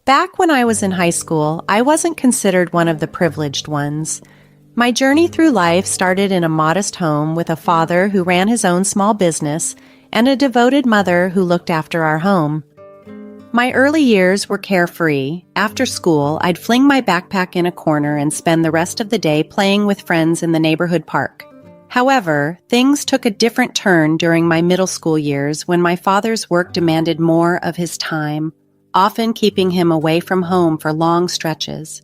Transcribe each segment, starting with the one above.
Back when I was in high school, I wasn't considered one of the privileged ones. My journey through life started in a modest home with a father who ran his own small business and a devoted mother who looked after our home. My early years were carefree. After school, I'd fling my backpack in a corner and spend the rest of the day playing with friends in the neighborhood park. However, things took a different turn during my middle school years when my father's work demanded more of his time, often keeping him away from home for long stretches.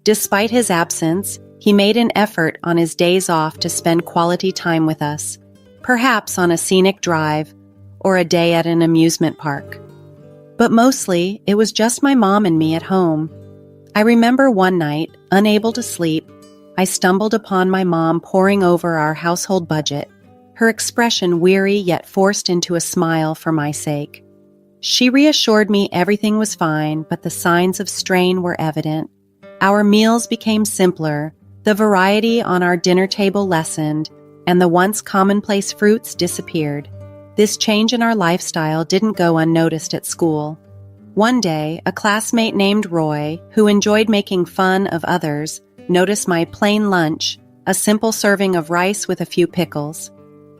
Despite his absence, he made an effort on his days off to spend quality time with us, perhaps on a scenic drive or a day at an amusement park. But mostly, it was just my mom and me at home. I remember one night, unable to sleep, I stumbled upon my mom poring over our household budget, her expression weary yet forced into a smile for my sake. She reassured me everything was fine, but the signs of strain were evident. Our meals became simpler, the variety on our dinner table lessened, and the once commonplace fruits disappeared. This change in our lifestyle didn't go unnoticed at school. One day, a classmate named Roy, who enjoyed making fun of others, noticed my plain lunch, a simple serving of rice with a few pickles.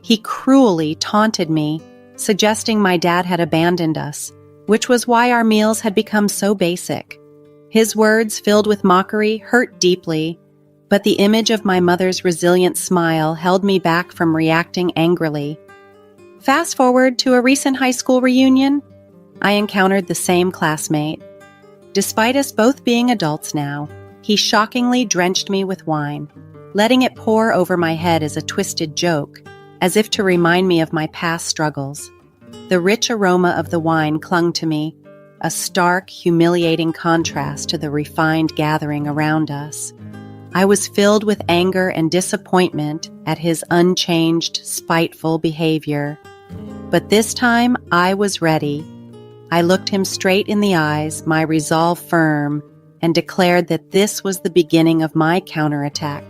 He cruelly taunted me, suggesting my dad had abandoned us, which was why our meals had become so basic. His words, filled with mockery, hurt deeply, but the image of my mother's resilient smile held me back from reacting angrily. Fast forward to a recent high school reunion, I encountered the same classmate. Despite us both being adults now, he shockingly drenched me with wine, letting it pour over my head as a twisted joke, as if to remind me of my past struggles. The rich aroma of the wine clung to me, a stark, humiliating contrast to the refined gathering around us. I was filled with anger and disappointment at his unchanged, spiteful behavior. But this time, I was ready. I looked him straight in the eyes, my resolve firm, and declared that this was the beginning of my counterattack.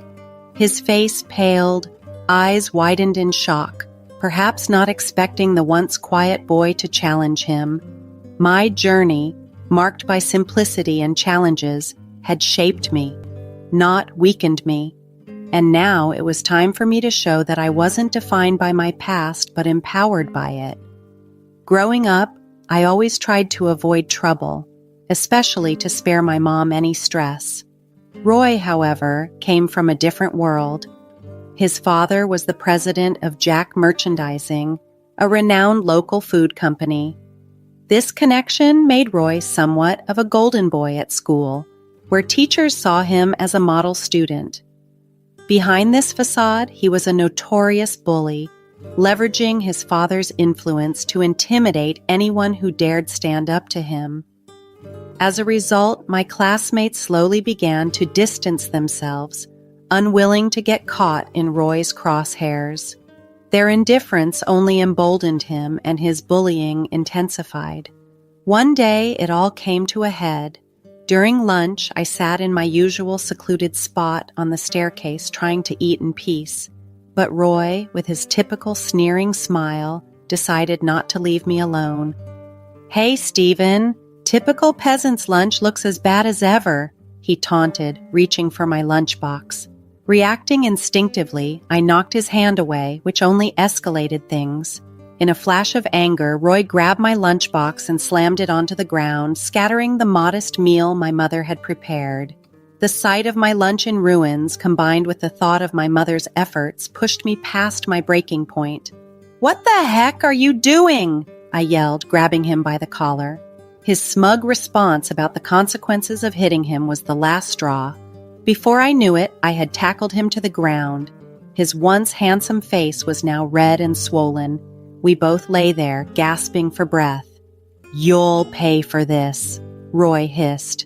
His face paled, eyes widened in shock, perhaps not expecting the once quiet boy to challenge him. My journey, marked by simplicity and challenges, had shaped me, not weakened me. And now it was time for me to show that I wasn't defined by my past, but empowered by it. Growing up, I always tried to avoid trouble, especially to spare my mom any stress. Roy, however, came from a different world. His father was the president of Jack Merchandising, a renowned local food company. This connection made Roy somewhat of a golden boy at school, where teachers saw him as a model student. Behind this facade, he was a notorious bully, leveraging his father's influence to intimidate anyone who dared stand up to him. As a result, my classmates slowly began to distance themselves, unwilling to get caught in Roy's crosshairs. Their indifference only emboldened him, and his bullying intensified. One day, it all came to a head. During lunch, I sat in my usual secluded spot on the staircase trying to eat in peace. But Roy, with his typical sneering smile, decided not to leave me alone. "Hey, Stephen, typical peasant's lunch looks as bad as ever," he taunted, reaching for my lunchbox. Reacting instinctively, I knocked his hand away, which only escalated things. In a flash of anger, Roy grabbed my lunchbox and slammed it onto the ground, scattering the modest meal my mother had prepared. The sight of my lunch in ruins, combined with the thought of my mother's efforts, pushed me past my breaking point. "What the heck are you doing?" I yelled, grabbing him by the collar. His smug response about the consequences of hitting him was the last straw. Before I knew it, I had tackled him to the ground. His once handsome face was now red and swollen. We both lay there, gasping for breath. "You'll pay for this," Roy hissed.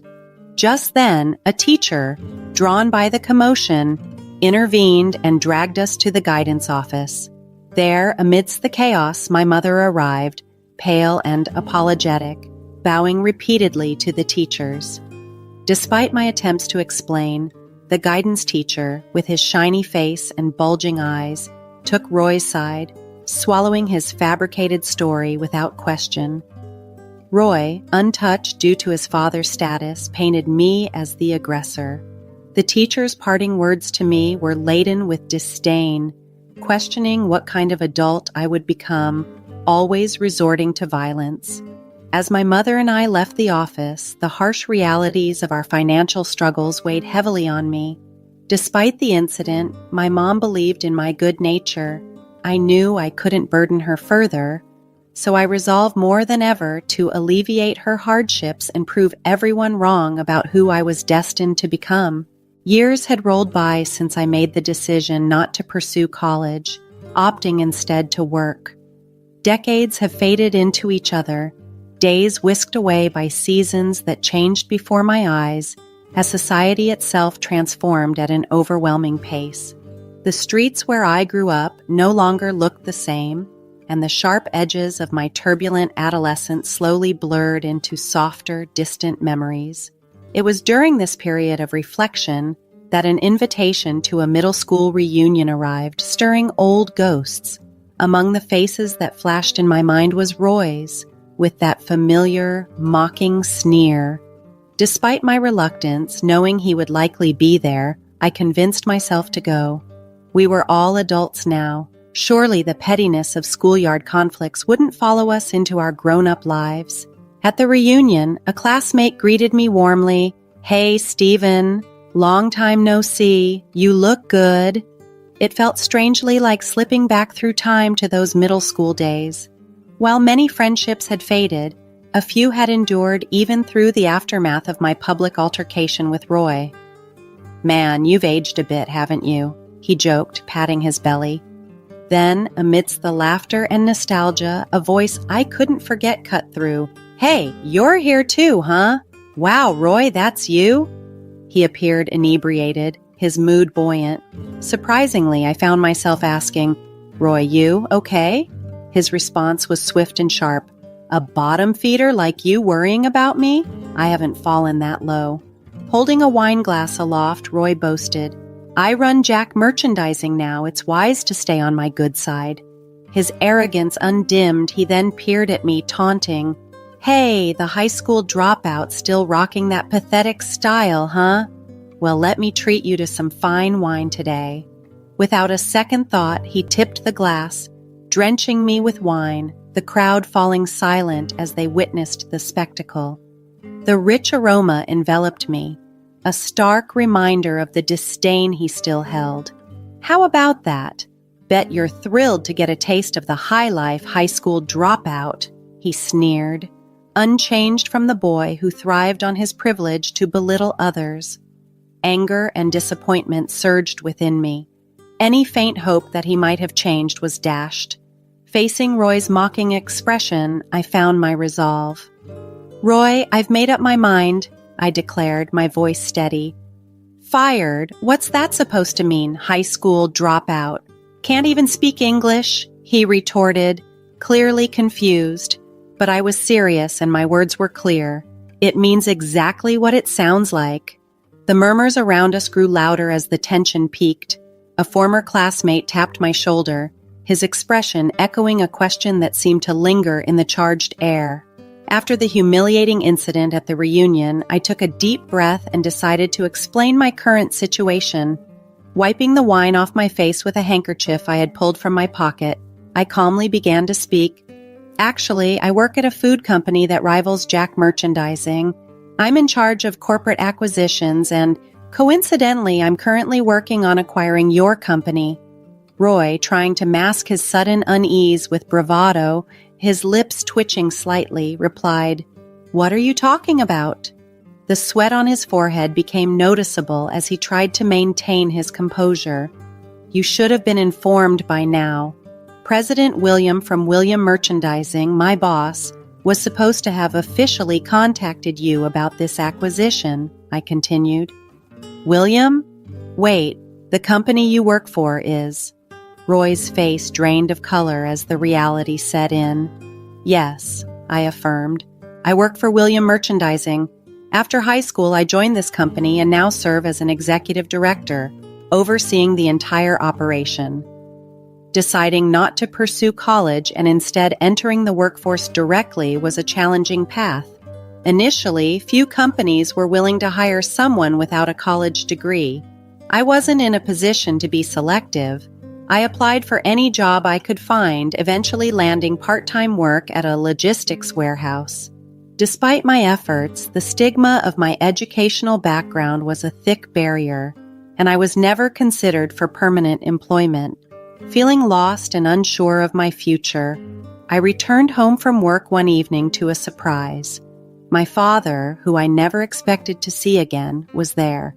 Just then, a teacher, drawn by the commotion, intervened and dragged us to the guidance office. There, amidst the chaos, my mother arrived, pale and apologetic, bowing repeatedly to the teachers. Despite my attempts to explain, the guidance teacher, with his shiny face and bulging eyes, took Roy's side, swallowing his fabricated story without question. Roy, untouched due to his father's status, painted me as the aggressor. The teacher's parting words to me were laden with disdain, questioning what kind of adult I would become, always resorting to violence. As my mother and I left the office, the harsh realities of our financial struggles weighed heavily on me. Despite the incident, my mom believed in my good nature. I knew I couldn't burden her further, so I resolved more than ever to alleviate her hardships and prove everyone wrong about who I was destined to become. Years had rolled by since I made the decision not to pursue college, opting instead to work. Decades have faded into each other, days whisked away by seasons that changed before my eyes as society itself transformed at an overwhelming pace. The streets where I grew up no longer looked the same, and the sharp edges of my turbulent adolescence slowly blurred into softer, distant memories. It was during this period of reflection that an invitation to a middle school reunion arrived, stirring old ghosts. Among the faces that flashed in my mind was Roy's, with that familiar, mocking sneer. Despite my reluctance, knowing he would likely be there, I convinced myself to go. We were all adults now. Surely the pettiness of schoolyard conflicts wouldn't follow us into our grown-up lives. At the reunion, a classmate greeted me warmly. "Hey, Steven, long time no see. You look good." It felt strangely like slipping back through time to those middle school days. While many friendships had faded, a few had endured even through the aftermath of my public altercation with Roy. "Man, you've aged a bit, haven't you?" he joked, patting his belly. Then, amidst the laughter and nostalgia, a voice I couldn't forget cut through. "Hey, you're here too, huh? Wow, Roy, that's you?" He appeared inebriated, his mood buoyant. Surprisingly, I found myself asking, "Roy, you okay?" His response was swift and sharp. "A bottom feeder like you worrying about me? I haven't fallen that low." Holding a wine glass aloft, Roy boasted, "I run Jack merchandising now. It's wise to stay on my good side." His arrogance undimmed, he then peered at me, taunting, "Hey, the high school dropout still rocking that pathetic style, huh? Well, let me treat you to some fine wine today." Without a second thought, he tipped the glass, drenching me with wine, the crowd falling silent as they witnessed the spectacle. The rich aroma enveloped me, a stark reminder of the disdain he still held. "How about that? Bet you're thrilled to get a taste of the high-life high school dropout," he sneered, unchanged from the boy who thrived on his privilege to belittle others. Anger and disappointment surged within me. Any faint hope that he might have changed was dashed. Facing Roy's mocking expression, I found my resolve. "Roy, I've made up my mind," I declared, my voice steady. "Fired? What's that supposed to mean, high school dropout? Can't even speak English?" he retorted, clearly confused. But I was serious and my words were clear. "It means exactly what it sounds like." The murmurs around us grew louder as the tension peaked. A former classmate tapped my shoulder, his expression echoing a question that seemed to linger in the charged air. After the humiliating incident at the reunion, I took a deep breath and decided to explain my current situation. Wiping the wine off my face with a handkerchief I had pulled from my pocket, I calmly began to speak. "Actually, I work at a food company that rivals Jack Merchandising. I'm in charge of corporate acquisitions and, coincidentally, I'm currently working on acquiring your company." Roy, trying to mask his sudden unease with bravado, his lips twitching slightly, replied, "What are you talking about?" The sweat on his forehead became noticeable as he tried to maintain his composure. "You should have been informed by now. President William from William Merchandising, my boss, was supposed to have officially contacted you about this acquisition," I continued. "William? Wait, the company you work for is..." Roy's face drained of color as the reality set in. "Yes," I affirmed. "I work for William Merchandising. After high school, I joined this company and now serve as an executive director, overseeing the entire operation." Deciding not to pursue college and instead entering the workforce directly was a challenging path. Initially, few companies were willing to hire someone without a college degree. I wasn't in a position to be selective. I applied for any job I could find, eventually landing part-time work at a logistics warehouse. Despite my efforts, the stigma of my educational background was a thick barrier, and I was never considered for permanent employment. Feeling lost and unsure of my future, I returned home from work one evening to a surprise. My father, who I never expected to see again, was there.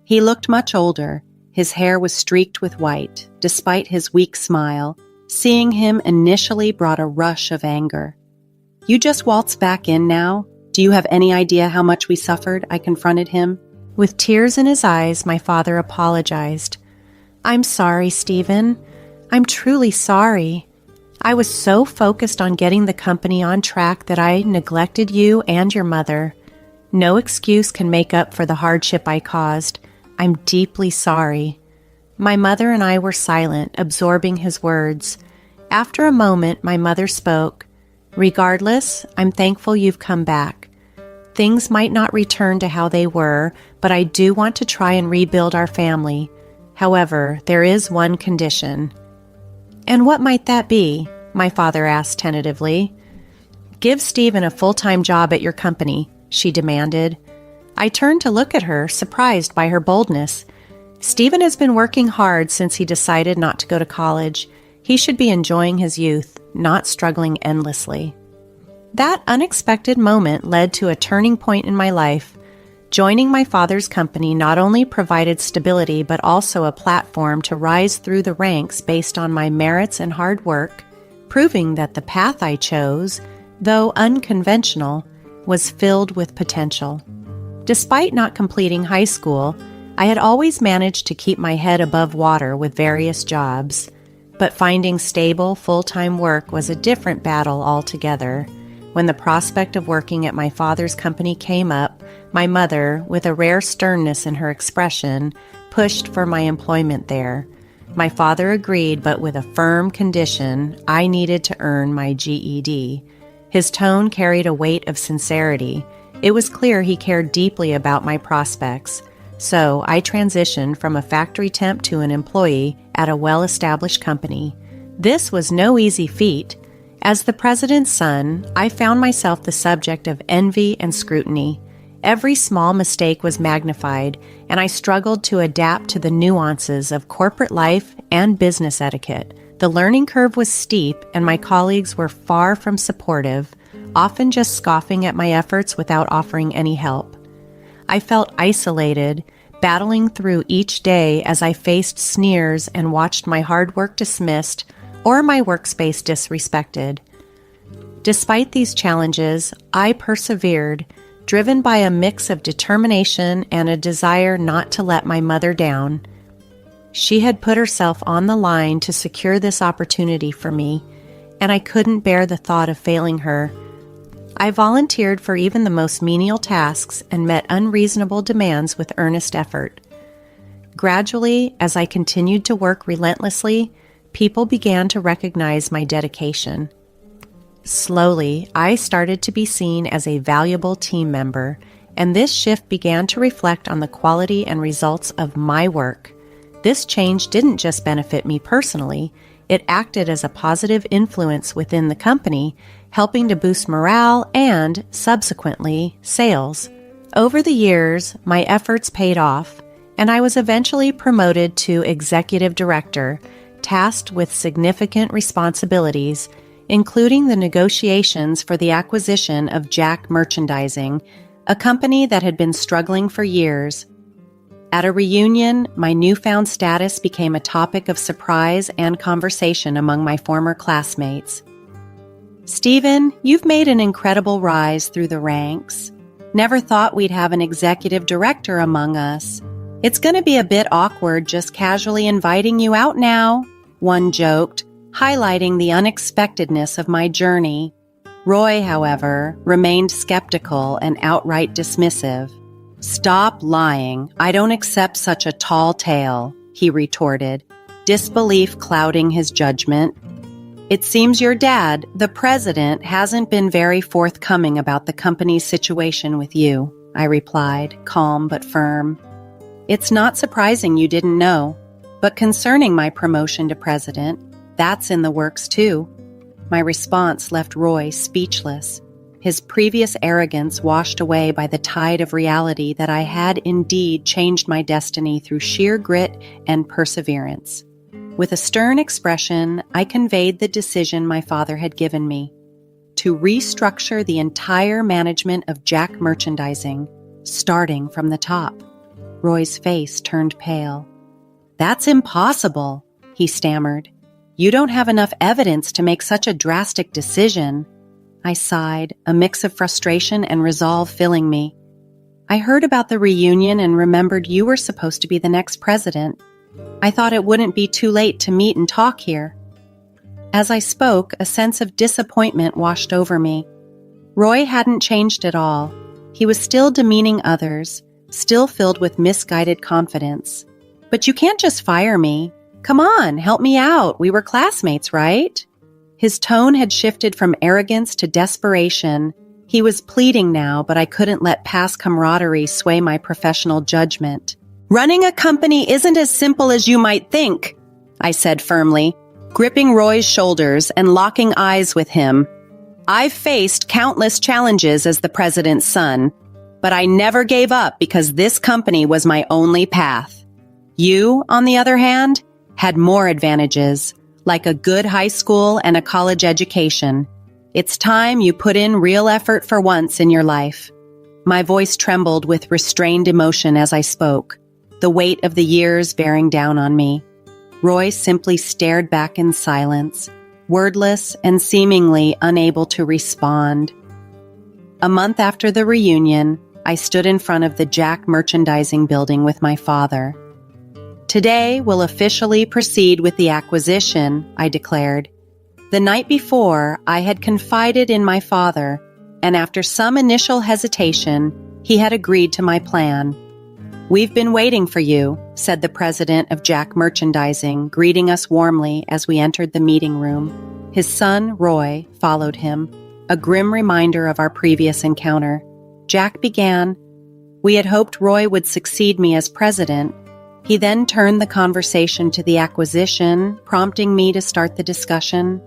He looked much older. His hair was streaked with white, despite his weak smile. Seeing him initially brought a rush of anger. "You just waltz back in now? Do you have any idea how much we suffered?" I confronted him. With tears in his eyes, my father apologized. "I'm sorry, Stephen. I'm truly sorry. I was so focused on getting the company on track that I neglected you and your mother. No excuse can make up for the hardship I caused. I'm deeply sorry." My mother and I were silent, absorbing his words. After a moment, my mother spoke. "Regardless, I'm thankful you've come back. Things might not return to how they were, but I do want to try and rebuild our family. However, there is one condition." "And what might that be?" my father asked tentatively. "Give Stephen a full-time job at your company," she demanded. I turned to look at her, surprised by her boldness. "Stephen has been working hard since he decided not to go to college. He should be enjoying his youth, not struggling endlessly." That unexpected moment led to a turning point in my life. Joining my father's company not only provided stability but also a platform to rise through the ranks based on my merits and hard work, proving that the path I chose, though unconventional, was filled with potential. Despite not completing high school, I had always managed to keep my head above water with various jobs. But finding stable, full-time work was a different battle altogether. When the prospect of working at my father's company came up, my mother, with a rare sternness in her expression, pushed for my employment there. My father agreed, but with a firm condition: I needed to earn my GED. His tone carried a weight of sincerity. It was clear he cared deeply about my prospects. So I transitioned from a factory temp to an employee at a well-established company. This was no easy feat. As the president's son, I found myself the subject of envy and scrutiny. Every small mistake was magnified, and I struggled to adapt to the nuances of corporate life and business etiquette. The learning curve was steep, and my colleagues were far from supportive, often just scoffing at my efforts without offering any help. I felt isolated, battling through each day as I faced sneers and watched my hard work dismissed or my workspace disrespected. Despite these challenges, I persevered, driven by a mix of determination and a desire not to let my mother down. She had put herself on the line to secure this opportunity for me, and I couldn't bear the thought of failing her. I volunteered for even the most menial tasks and met unreasonable demands with earnest effort. Gradually, as I continued to work relentlessly, people began to recognize my dedication. Slowly, I started to be seen as a valuable team member, and this shift began to reflect on the quality and results of my work. This change didn't just benefit me personally, it acted as a positive influence within the company, helping to boost morale and, subsequently, sales. Over the years, my efforts paid off, and I was eventually promoted to executive director, tasked with significant responsibilities, including the negotiations for the acquisition of Jack Merchandising, a company that had been struggling for years. At a reunion, my newfound status became a topic of surprise and conversation among my former classmates. "Stephen, you've made an incredible rise through the ranks. Never thought we'd have an executive director among us. It's going to be a bit awkward just casually inviting you out now," one joked, highlighting the unexpectedness of my journey. Roy, however, remained skeptical and outright dismissive. "Stop lying. I don't accept such a tall tale," he retorted. disbelief clouding his judgment. "It seems your dad, the president, hasn't been very forthcoming about the company's situation with you," I replied, calm but firm. "It's not surprising you didn't know, but concerning my promotion to president, that's in the works too." My response left Roy speechless, his previous arrogance washed away by the tide of reality that I had indeed changed my destiny through sheer grit and perseverance. With a stern expression, I conveyed the decision my father had given me, to restructure the entire management of Jack Merchandising, starting from the top. Roy's face turned pale. "That's impossible," he stammered. "You don't have enough evidence to make such a drastic decision." I sighed, a mix of frustration and resolve filling me. "I heard about the reunion and remembered you were supposed to be the next president. I thought it wouldn't be too late to meet and talk here." As I spoke, a sense of disappointment washed over me. Roy hadn't changed at all. He was still demeaning others, still filled with misguided confidence. "But you can't just fire me. Come on, help me out. We were classmates, right?" His tone had shifted from arrogance to desperation. He was pleading now, but I couldn't let past camaraderie sway my professional judgment. "Running a company isn't as simple as you might think," I said firmly, gripping Roy's shoulders and locking eyes with him. "I've faced countless challenges as the president's son, but I never gave up because this company was my only path. You, on the other hand, had more advantages, like a good high school and a college education. It's time you put in real effort for once in your life." My voice trembled with restrained emotion as I spoke, the weight of the years bearing down on me. Roy simply stared back in silence, wordless and seemingly unable to respond. A month after the reunion, I stood in front of the Jack Merchandising building with my father. "Today we'll officially proceed with the acquisition," I declared. The night before, I had confided in my father, and after some initial hesitation, he had agreed to my plan. "We've been waiting for you," said the president of Jack Merchandising, greeting us warmly as we entered the meeting room. His son, Roy, followed him, a grim reminder of our previous encounter. Jack began, "We had hoped Roy would succeed me as president." He then turned the conversation to the acquisition, prompting me to start the discussion.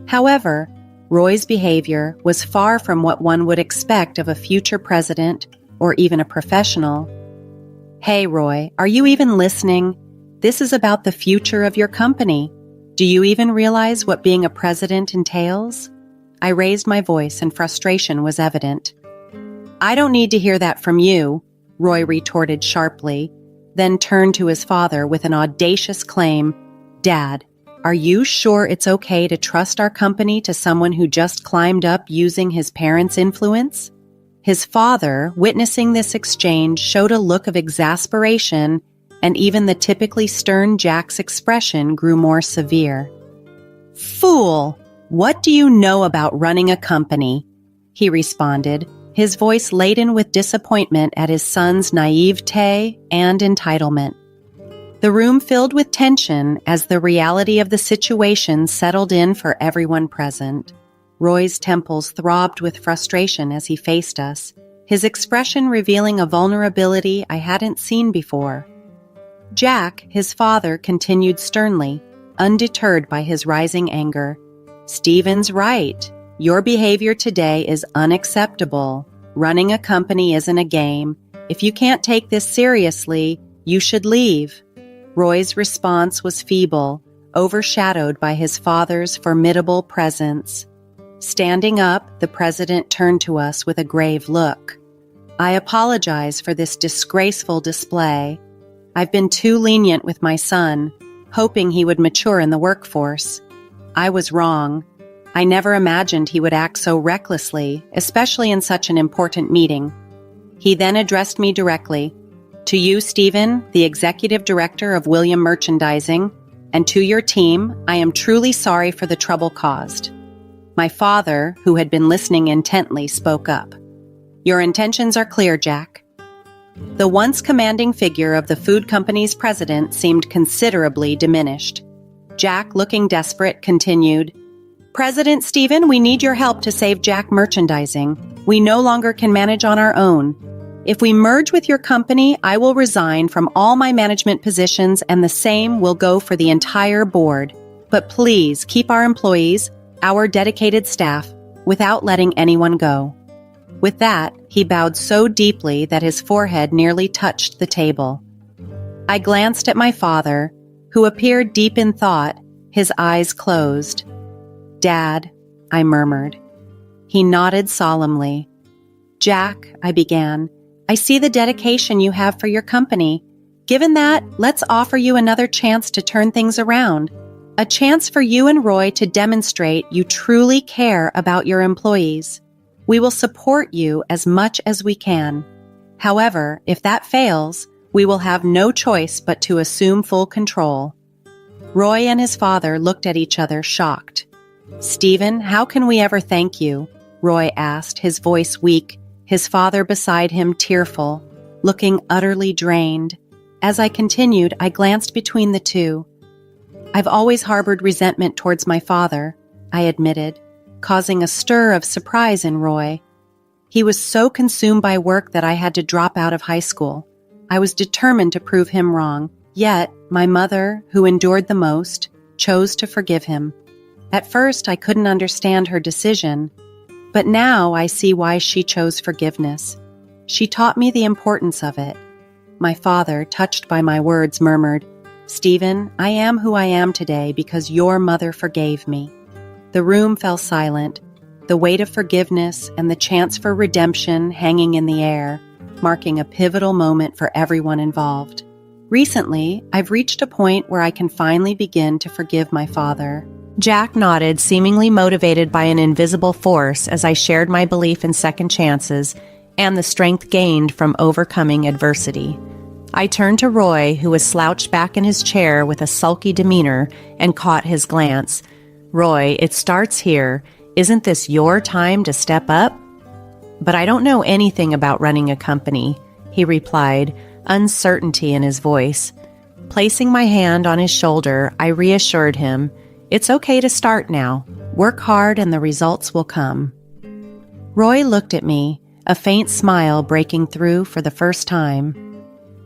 However, Roy's behavior was far from what one would expect of a future president or even a professional. "Hey, Roy, are you even listening? This is about the future of your company. Do you even realize what being a president entails?" I raised my voice and frustration was evident. "I don't need to hear that from you," Roy retorted sharply, then turned to his father with an audacious claim. "Dad, are you sure it's okay to trust our company to someone who just climbed up using his parents' influence?" His father, witnessing this exchange, showed a look of exasperation, and even the typically stern Jack's expression grew more severe. "Fool! What do you know about running a company?" he responded, his voice laden with disappointment at his son's naivete and entitlement. The room filled with tension as the reality of the situation settled in for everyone present. Roy's temples throbbed with frustration as he faced us, his expression revealing a vulnerability I hadn't seen before. Jack, his father, continued sternly, undeterred by his rising anger. "Stephen's right. Your behavior today is unacceptable. Running a company isn't a game. If you can't take this seriously, you should leave." Roy's response was feeble, overshadowed by his father's formidable presence. Standing up, the president turned to us with a grave look. "I apologize for this disgraceful display. I've been too lenient with my son, hoping he would mature in the workforce. I was wrong. I never imagined he would act so recklessly, especially in such an important meeting." He then addressed me directly. "To you, Stephen, the executive director of William Merchandising, and to your team, I am truly sorry for the trouble caused." My father, who had been listening intently, spoke up. "Your intentions are clear, Jack. The once commanding figure of the food company's president seemed considerably diminished. Jack, looking desperate, continued, "President Stephen, we need your help to save Jack Merchandising. We no longer can manage on our own. If we merge with your company, I will resign from all my management positions and the same will go for the entire board. But please keep our employees, our dedicated staff, without letting anyone go." With that, he bowed so deeply that his forehead nearly touched the table. I glanced at my father, who appeared deep in thought, his eyes closed. "Dad," I murmured. He nodded solemnly. "Jack," I began, "I see the dedication you have for your company. Given that, let's offer you another chance to turn things around. A chance for you and Roy to demonstrate you truly care about your employees. We will support you as much as we can. However, if that fails, we will have no choice but to assume full control." Roy and his father looked at each other shocked. "Stephen, how can we ever thank you?" Roy asked, his voice weak, his father beside him tearful, looking utterly drained. As I continued, I glanced between the two. "I've always harbored resentment towards my father," I admitted, causing a stir of surprise in Roy. "He was so consumed by work that I had to drop out of high school. I was determined to prove him wrong, yet my mother, who endured the most, chose to forgive him. At first, I couldn't understand her decision, but now I see why she chose forgiveness. She taught me the importance of it." My father, touched by my words, murmured, "Stephen, I am who I am today because your mother forgave me." The room fell silent, the weight of forgiveness and the chance for redemption hanging in the air, marking a pivotal moment for everyone involved. Recently, I've reached a point where I can finally begin to forgive my father. Jack nodded, seemingly motivated by an invisible force as I shared my belief in second chances and the strength gained from overcoming adversity. I turned to Roy, who was slouched back in his chair with a sulky demeanor, and caught his glance. "Roy, it starts here. Isn't this your time to step up?" "But I don't know anything about running a company," he replied, uncertainty in his voice. Placing my hand on his shoulder, I reassured him, "It's okay to start now. Work hard and the results will come." Roy looked at me, a faint smile breaking through for the first time.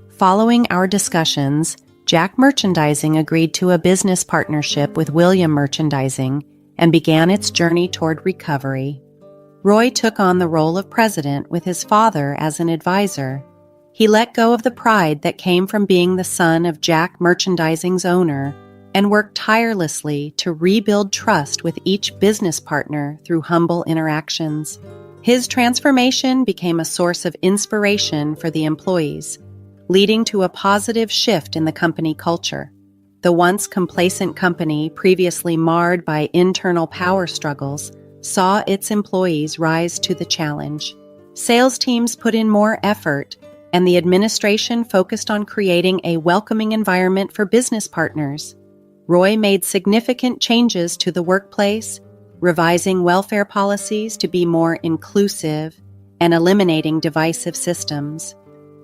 Following our discussions, Jack Merchandising agreed to a business partnership with William Merchandising and began its journey toward recovery. Roy took on the role of president with his father as an advisor. He let go of the pride that came from being the son of Jack Merchandising's owner and worked tirelessly to rebuild trust with each business partner through humble interactions. His transformation became a source of inspiration for the employees, leading to a positive shift in the company culture. The once complacent company, previously marred by internal power struggles, saw its employees rise to the challenge. Sales teams put in more effort, and the administration focused on creating a welcoming environment for business partners. Roy made significant changes to the workplace, revising welfare policies to be more inclusive and eliminating divisive systems.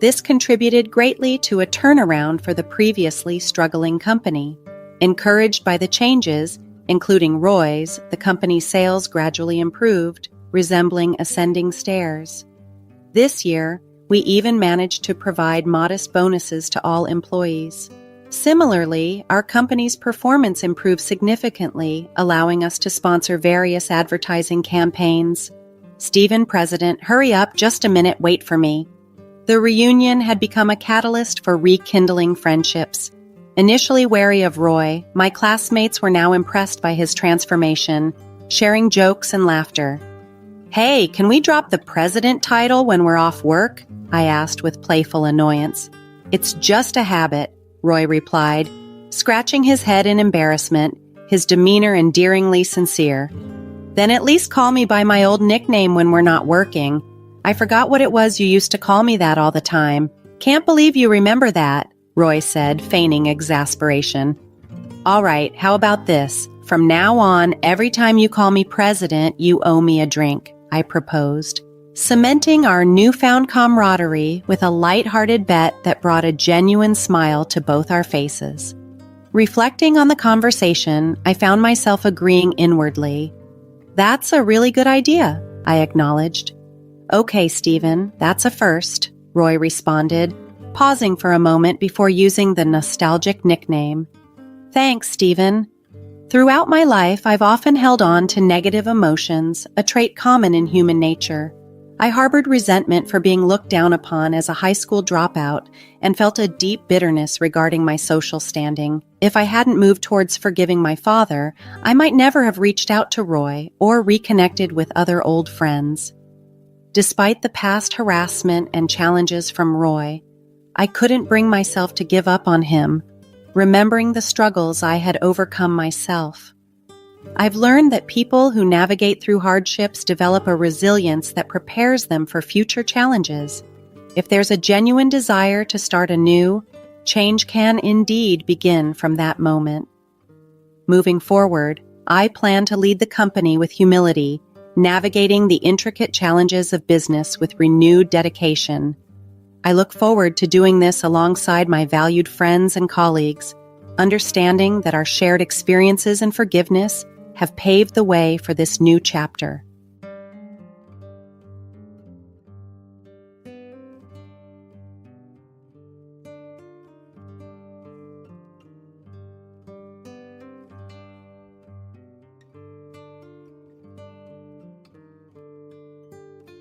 This contributed greatly to a turnaround for the previously struggling company. Encouraged by the changes, including Roy's, the company's sales gradually improved, resembling ascending stairs. This year, we even managed to provide modest bonuses to all employees. Similarly, our company's performance improved significantly, allowing us to sponsor various advertising campaigns. "Stephen, President, hurry up, just a minute, wait for me." The reunion had become a catalyst for rekindling friendships. Initially wary of Roy, my classmates were now impressed by his transformation, sharing jokes and laughter. "Hey, can we drop the president title when we're off work?" I asked with playful annoyance. "It's just a habit," Roy replied, scratching his head in embarrassment, his demeanor endearingly sincere. "Then at least call me by my old nickname when we're not working. I forgot what it was you used to call me that all the time. Can't believe you remember that," Roy said, feigning exasperation. "All right, how about this? From now on, every time you call me president, you owe me a drink," I proposed. cementing our newfound camaraderie with a light-hearted bet that brought a genuine smile to both our faces. Reflecting on the conversation, I found myself agreeing inwardly. "That's a really good idea," I acknowledged. "Okay, Stephen, that's a first," Roy responded, pausing for a moment before using the nostalgic nickname. "Thanks, Stephen. Throughout my life, I've often held on to negative emotions, a trait common in human nature. I harbored resentment for being looked down upon as a high school dropout and felt a deep bitterness regarding my social standing. If I hadn't moved towards forgiving my father, I might never have reached out to Roy or reconnected with other old friends. Despite the past harassment and challenges from Roy, I couldn't bring myself to give up on him, remembering the struggles I had overcome myself. I've learned that people who navigate through hardships develop a resilience that prepares them for future challenges. If there's a genuine desire to start anew, change can indeed begin from that moment. Moving forward, I plan to lead the company with humility, navigating the intricate challenges of business with renewed dedication. I look forward to doing this alongside my valued friends and colleagues, understanding that our shared experiences and forgiveness have paved the way for this new chapter.